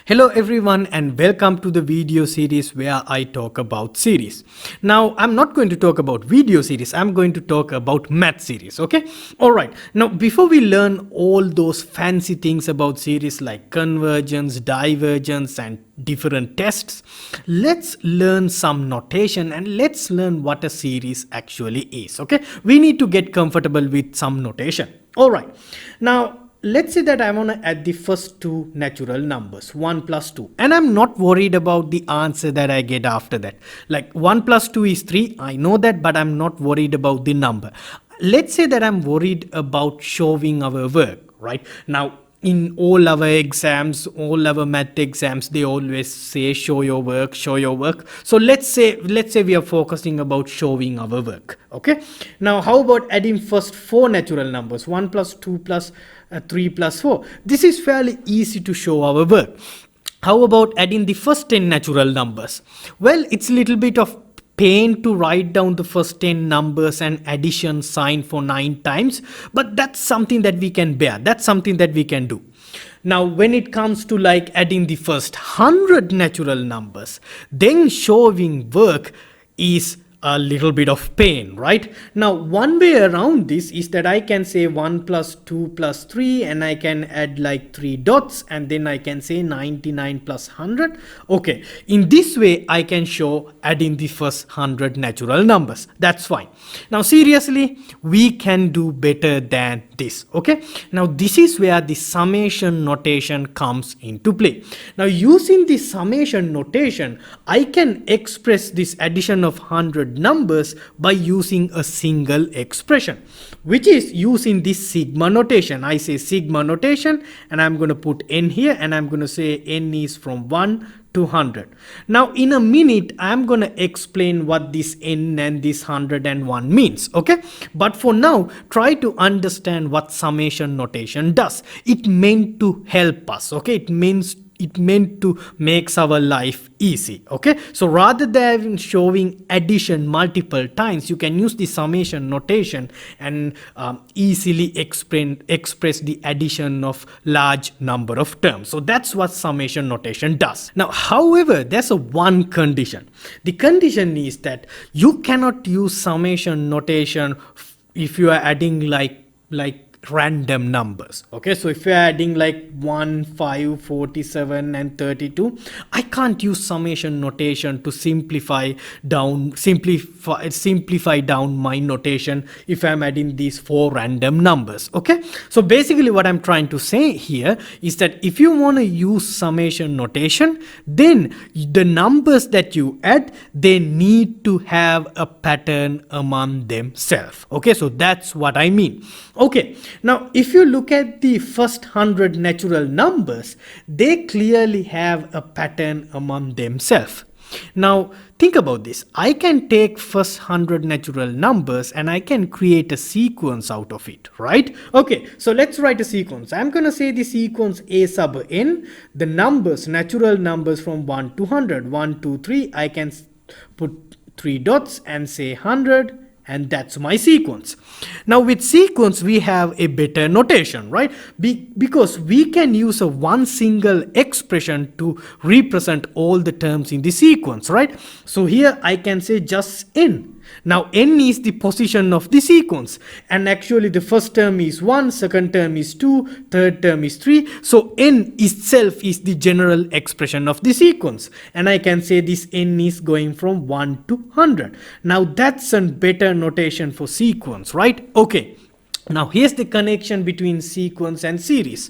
Hello everyone and welcome to the video series where I talk about series. Now I'm not going to talk about video series, I'm going to talk about math series, okay? Alright, now before we learn all those fancy things about series like convergence, divergence and different tests, let's learn some notation and let's learn what a series actually is, okay? We need to get comfortable with some notation. Alright, now let's say that I want to add the first two natural numbers 1 plus 2 and I'm not worried about the answer that I get after that. Like 1 plus 2 is 3, I know that, but I'm not worried about the number. Let's say that I'm worried about showing our work, right? Now in all our exams, all our math exams, they always say show your work, show your work. So let's say we are focusing about showing our work, okay? Now how about adding first four natural numbers 1 plus 2 plus 3 plus 4? This is fairly easy to show our work. How about adding the first 10 natural numbers? Well, it's a little bit of pain to write down the first 10 numbers and addition sign for 9 times, but that's something that we can bear. That's something that we can do. Now when it comes to like adding the first 100 natural numbers, then showing work is a little bit of pain, right? Now one way around this is that I can say 1 plus 2 plus 3 and I can add like 3 dots and then I can say 99 plus 100. Okay, in this way I can show adding the first 100 natural numbers. That's fine. Now seriously, we can do better than this, okay? Now this is where the summation notation comes into play. Now using the summation notation, I can express this addition of 100 numbers by using a single expression, which is using this sigma notation. I say sigma notation and I'm going to put n here and I'm going to say n is from 1 to 100. Now in a minute I'm going to explain what this n and this 101 means, okay? But for now, try to understand what summation notation does. It meant to help us, okay? It meant to make our life easy, okay? So rather than showing addition multiple times, you can use the summation notation and easily express the addition of large number of terms. So that's what summation notation does. Now however, there's a one condition. The condition is that you cannot use summation notation if you are adding like random numbers, okay? So if you're adding like 1, 5, 47 and 32, I can't use summation notation to simplify down my notation if I'm adding these 4 random numbers, okay? So basically what I'm trying to say here is that if you want to use summation notation, then the numbers that you add, they need to have a pattern among themselves, okay? So that's what I mean, okay? Now, if you look at the first 100 natural numbers, they clearly have a pattern among themselves. Now, think about this. I can take first 100 natural numbers and I can create a sequence out of it, right? Okay, so let's write a sequence. I'm going to say the sequence A sub n, the numbers, natural numbers from 1 to 100, 1, 2, 3, I can put 3 dots and say 100. And that's my sequence. Now with sequence, we have a better notation, right? Because we can use a one single expression to represent all the terms in the sequence, right? So here I can say just n. Now n is the position of the sequence and actually the first term is 1, second term is 2, third term is 3. So n itself is the general expression of the sequence and I can say this n is going from 1 to 100. Now that's a better notation for sequence, right? Okay. Now here's the connection between sequence and series.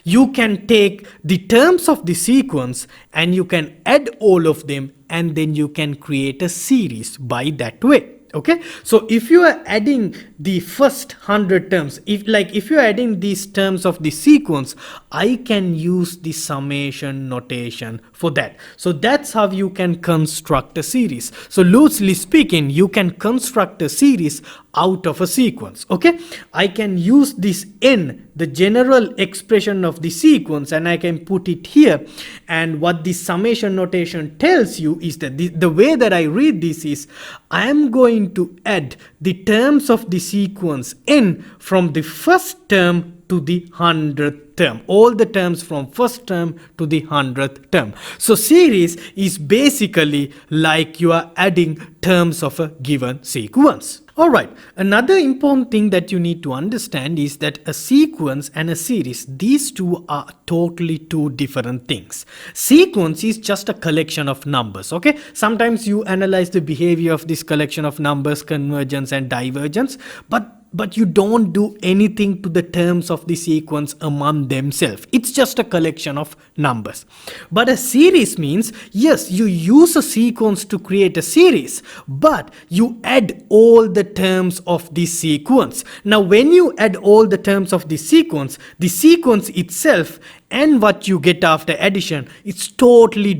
You can take the terms of the sequence and you can add all of them and then you can create a series by that way. Okay, so if you are adding the first 100 terms, if you're adding these terms of the sequence, I can use the summation notation for that. So that's how you can construct a series. So loosely speaking, you can construct a series out of a sequence, okay? I can use this n, the general expression of the sequence, and I can put it here. And what the summation notation tells you is that the way that I read this is I am going to add the terms of the sequence n from the first term to the 100th term, all the terms from first term to the 100th term. So series is basically like you are adding terms of a given sequence. Alright, another important thing that you need to understand is that a sequence and a series, these two are totally two different things. Sequence is just a collection of numbers, okay? Sometimes you analyze the behavior of this collection of numbers, convergence and divergence, but you don't do anything to the terms of the sequence among themselves. It's just a collection of numbers. But a series means, yes, you use a sequence to create a series, but you add all the terms of this sequence. Now, when you add all the terms of the sequence itself and what you get after addition, it's totally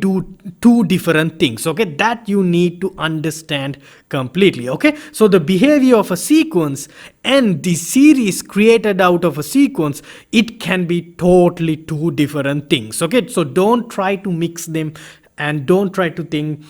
two different things, okay? That you need to understand completely, okay? So the behavior of a sequence and the series created out of a sequence, it can be totally two different things, okay? So don't try to mix them and don't try to think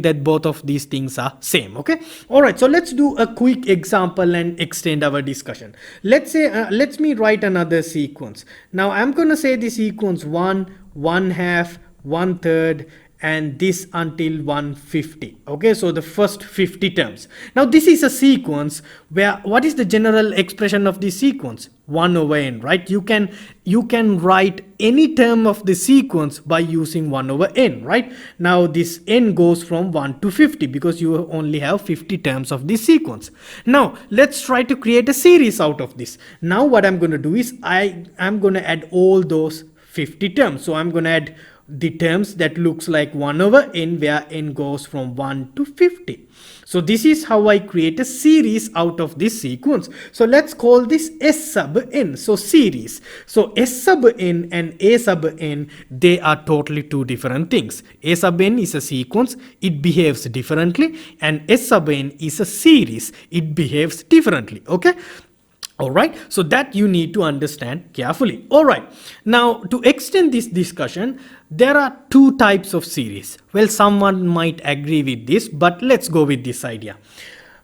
that both of these things are same, okay? All right, so let's do a quick example and extend our discussion. Let's say let me write another sequence. Now I'm going to say the sequence 1, 1/2, 1/3 and this until 150, okay? So the first 50 terms. Now this is a sequence where what is the general expression of this sequence? 1 over n, right? You can write any term of the sequence by using 1 over n, right? Now this n goes from 1 to 50 because you only have 50 terms of this sequence. Now let's try to create a series out of this. Now what I'm going to do is I'm going to add all those 50 terms. So I'm going to add the terms that looks like 1 over n, where n goes from 1 to 50. So this is how I create a series out of this sequence. So let's call this S sub n. So series. So S sub n and A sub n, they are totally two different things. A sub n is a sequence, it behaves differently, and S sub n is a series, it behaves differently, okay? Alright, so that you need to understand carefully. Alright, now to extend this discussion, there are two types of series. Well, someone might agree with this, but let's go with this idea.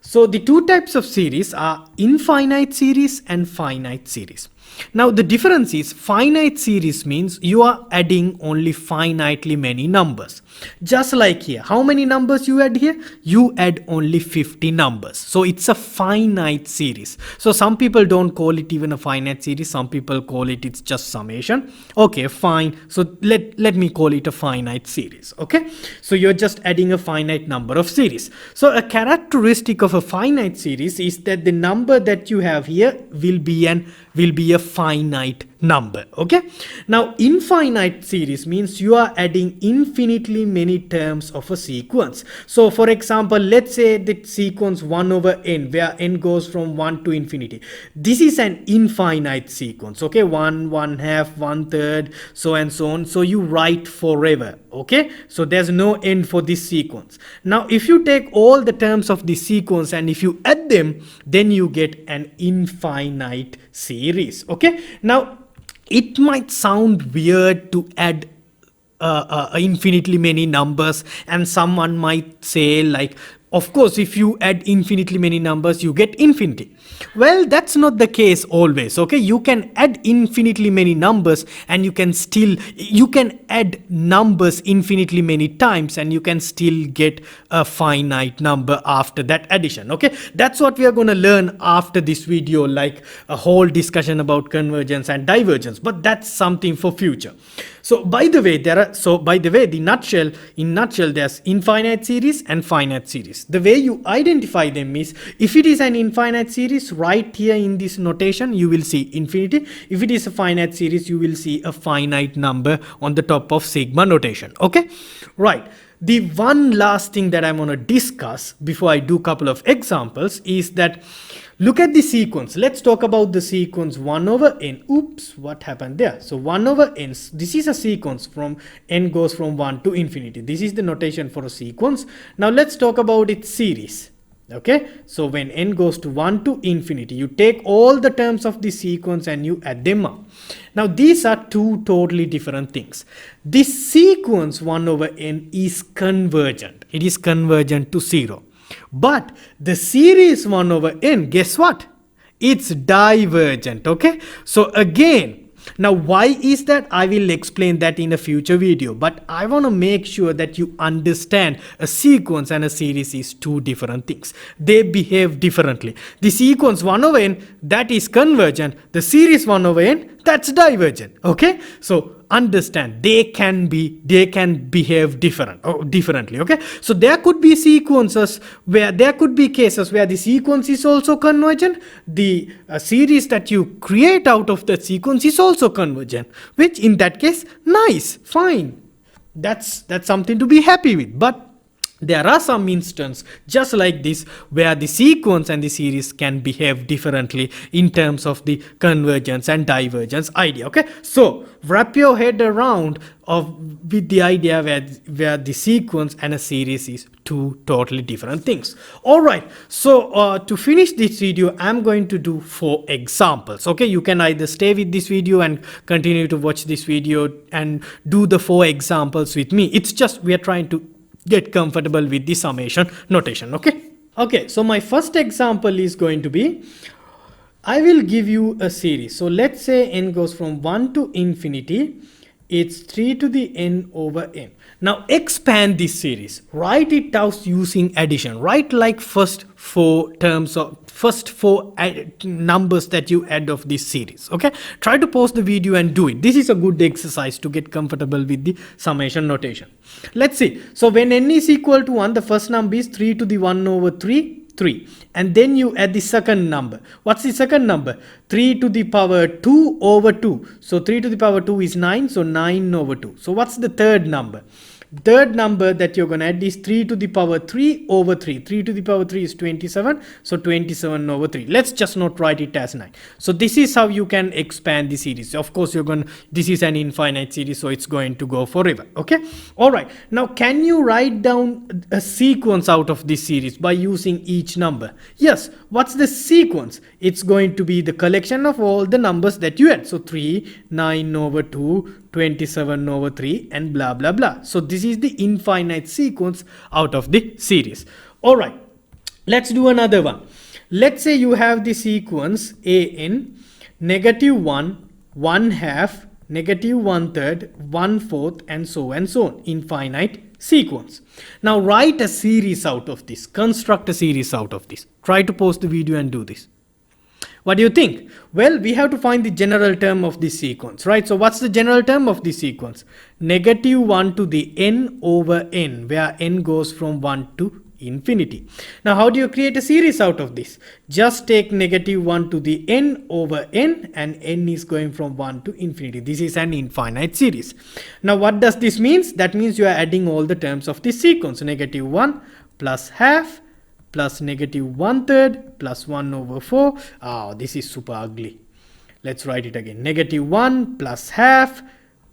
So the two types of series are infinite series and finite series. Now the difference is finite series means you are adding only finitely many numbers. Just like here, how many numbers you add here? You add only 50 numbers. So it's a finite series. So some people don't call it even a finite series. Some people call it, it's just summation. Okay, fine. So let me call it a finite series. Okay. So you're just adding a finite number of series. So a characteristic of a finite series is that the number that you have here will be a finite number. Okay. Now infinite series means you are adding infinitely many terms of a sequence. So for example, let's say the sequence 1 over n, where n goes from 1 to infinity. This is an infinite sequence. Okay, 1, 1/2, 1/3, so and so on. So you write forever. Okay, so there's no end for this sequence. Now if you take all the terms of this sequence and if you add them, then you get an infinite series. Okay, now it might sound weird to add infinitely many numbers, and someone might say like, of course, if you add infinitely many numbers, you get infinity. Well, that's not the case always. Okay, you can add infinitely many numbers and you can add numbers infinitely many times and you can still get a finite number after that addition. Okay, that's what we are going to learn after this video, like a whole discussion about convergence and divergence, but that's something for future. So by the way, in nutshell, there's infinite series and finite series. The way you identify them is, if it is an infinite series, right here in this notation, you will see infinity. If it is a finite series, you will see a finite number on the top of sigma notation. Okay, right. The one last thing that I'm going to discuss before I do a couple of examples is that look at the sequence. Let's talk about the sequence 1 over n. Oops, what happened there? So 1 over n, this is a sequence from n goes from 1 to infinity. This is the notation for a sequence. Now let's talk about its series. Okay, so when n goes to 1 to infinity, you take all the terms of the sequence and you add them up. Now these are two totally different things. This sequence 1 over n is convergent. It is convergent to 0. But the series 1 over n, guess what? It's divergent. Okay, so again, now why is that? I will explain that in a future video, but I want to make sure that you understand a sequence and a series is two different things. They behave differently. The sequence 1 over n, that is convergent. The series 1 over n, that's divergent. Okay, so understand they can behave differently. Okay, so there could be sequences where there could be cases where the sequence is also convergent, the series that you create out of that sequence is also convergent, which in that case, nice, fine, that's something to be happy with. But there are some instances just like this where the sequence and the series can behave differently in terms of the convergence and divergence idea. Okay, so wrap your head around with the idea where the sequence and a series is two totally different things. All right, so to finish this video, I'm going to do 4 examples. Okay, you can either stay with this video and continue to watch this video and do the 4 examples with me. It's just we are trying to get comfortable with the summation notation. Okay, so my first example is going to be, I will give you a series. So let's say n goes from 1 to infinity. It's 3 to the n over n. Now expand this series, write it out using addition. Write like first 4 numbers that you add of this series. Okay, try to pause the video and do it. This is a good exercise to get comfortable with the summation notation. Let's see. So when n is equal to 1, the first number is 3 to the 1 over 3, and then you add the second number. What's the second number? 3 to the power 2 over 2. So 3 to the power 2 is 9, so 9 over 2. So what's the third number? Third number that you're going to add is 3 to the power 3 over 3. 3 to the power 3 is 27, so 27 over 3. Let's just not write it as 9. So this is how you can expand the series. Of course, this is an infinite series, so it's going to go forever. Okay, all right. Now can you write down a sequence out of this series by using each number? Yes. What's the sequence? It's going to be the collection of all the numbers that you add. So 3, 9 over 2, 27 over 3, and blah blah blah. So this is the infinite sequence out of the series. All right, let's do another one. Let's say you have the sequence an, -1, 1/2, -1/3, 1/4, and so on. Infinite sequence. Now write a series out of this. Construct a series out of this. Try to pause the video and do this. What do you think? Well, we have to find the general term of this sequence, right? So what's the general term of this sequence? -1 to the n over n, where n goes from 1 to infinity. Now how do you create a series out of this? Just take -1 to the n over n, and n is going from 1 to infinity. This is an infinite series. Now what does this mean? That means you are adding all the terms of this sequence. So -1 plus half plus -1/3 plus 1 over 4. Oh, this is super ugly. Let's write it again. -1 plus half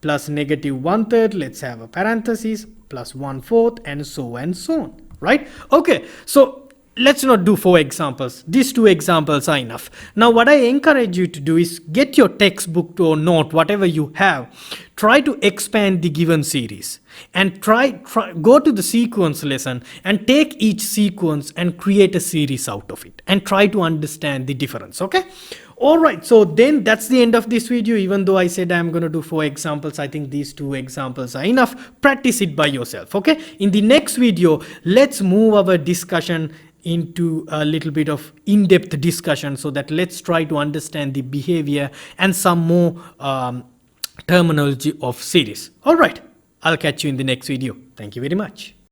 plus -1/3. Let's have a parenthesis plus 1/4, and so on. Right? Okay, so let's not do 4 examples. These 2 examples are enough. Now what I encourage you to do is get your textbook or note, whatever you have. Try to expand the given series and go to the sequence lesson and take each sequence and create a series out of it and try to understand the difference. Okay, all right, so then that's the end of this video. Even though I said I'm going to do 4 examples, I think these 2 examples are enough. Practice it by yourself. Okay, in the next video, let's move our discussion into a little bit of in-depth discussion, so that let's try to understand the behavior and some more terminology of series. All right, I'll catch you in the next video. Thank you very much.